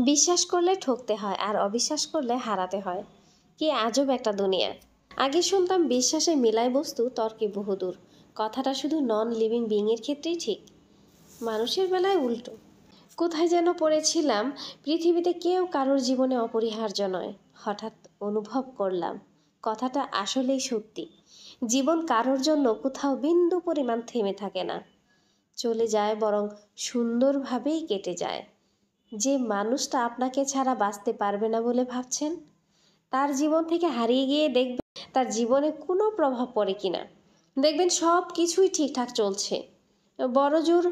বিশ্বাস করলে ঠকতে হয় আর অবিশ্বাস করলে হারাতে হয়। কি আজব একটা দুনিয়া। আগে শুনতাম বিশ্বাসে মেলায় বস্তু তর্কে বহুদূর। কথাটা শুধু নন লিভিং বিইংয়ের ক্ষেত্রেই ঠিক, মানুষের বেলায় উল্টো। কোথায় যেন পড়েছিলাম পৃথিবীতে কেউ কারোর জীবনে অপরিহার্য নয়। হঠাৎ অনুভব করলাম কথাটা আসলেই সত্যি। জীবন কারোর জন্য কোথাও বিন্দু পরিমাণ থেমে থাকে না, চলে যায়, বরং সুন্দরভাবেই কেটে যায়। যে মানুষটা আপনাকে ছাড়া বাঁচতে পারবে না বলে ভাবছেন, তার জীবন থেকে হারিয়ে গিয়ে দেখবেন তার জীবনে কোনো প্রভাব পড়ে কিনা। দেখবেন সব কিছুই ঠিকঠাক চলছে, বড়জোর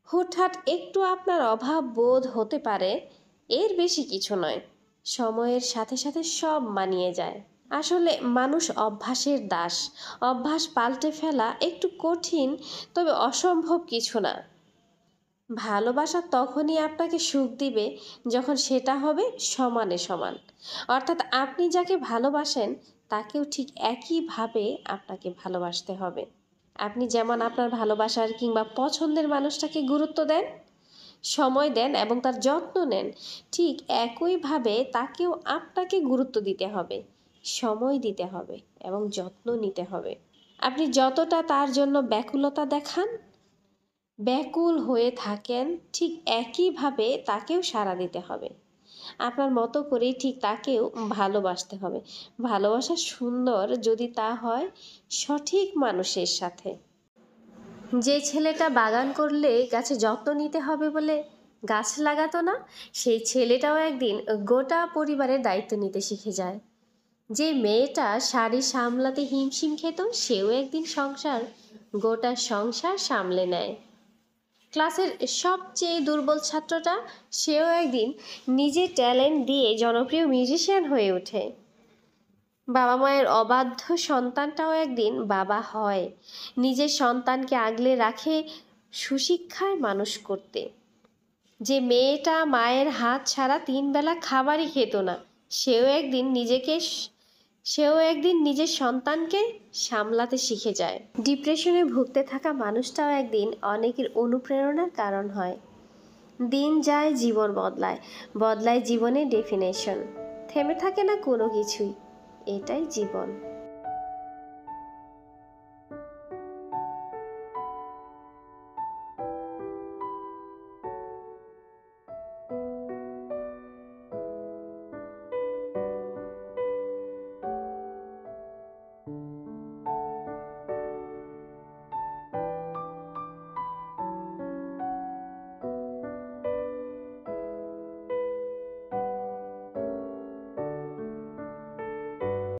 হুটহাট একটু আপনার অভাব বোধ হতে পারে, এর বেশি কিছু নয়। সময়ের সাথে সাথে সব মানিয়ে যায়। আসলে মানুষ অভ্যাসের দাস। অভ্যাস পাল্টে ফেলা একটু কঠিন, তবে অসম্ভব কিছু না। ভালোবাসা তখনই আপনাকে সুখ দিবে যখন সেটা হবে সমানে সমান। অর্থাৎ আপনি যাকে ভালোবাসেন তাকেও ঠিক একইভাবে আপনাকে ভালোবাসতে হবে। আপনি যেমন আপনার ভালোবাসার কিংবা পছন্দের মানুষটাকে গুরুত্ব দেন, সময় দেন এবং তার যত্ন নেন, ঠিক একইভাবে তাকেও আপনাকে গুরুত্ব দিতে হবে, সময় দিতে হবে এবং যত্ন নিতে হবে। আপনি যতটা তার জন্য ব্যাকুলতা দেখান, ব্যাকুল হয়ে থাকেন, ঠিক একইভাবে তাকেও সাড়া দিতে হবে। আপনার মতো করেই ঠিক তাকেও ভালোবাসতে হবে। ভালোবাসা সুন্দর যদি তা হয় সঠিক মানুষের সাথে। যে ছেলেটা বাগান করলে গাছে যত্ন নিতে হবে বলে গাছ লাগাতো না, সেই ছেলেটাও একদিন গোটা পরিবারের দায়িত্ব নিতে শিখে যায়। যে মেয়েটা শাড়ি সামলাতে হিমশিম খেত, সেও একদিন গোটা সংসার সামলে নেয়। ক্লাসের সবচেয়ে দুর্বল ছাত্রটা, সেও একদিন নিজের ট্যালেন্ট দিয়ে জনপ্রিয় মিউজিশিয়ান হয়ে ওঠে। বাবা মায়ের অবাধ্য সন্তানটাও একদিন বাবা হয়, নিজের সন্তানকে আগলে রাখে সুশিক্ষায় মানুষ করতে। যে মেয়েটা মায়ের হাত ছাড়া 3 বেলা খাবারই খেত না, সেও একদিন নিজের সন্তানকে সামলাতে শিখে যায়। ডিপ্রেশনে ভুগতে থাকা মানুষটাও একদিন অনেকের অনুপ্রেরণার কারণ হয়। দিন যায়, জীবন বদলায়, বদলায় জীবনের ডেফিনেশন। থেমে থাকে না কোনো কিছুই, এটাই জীবন।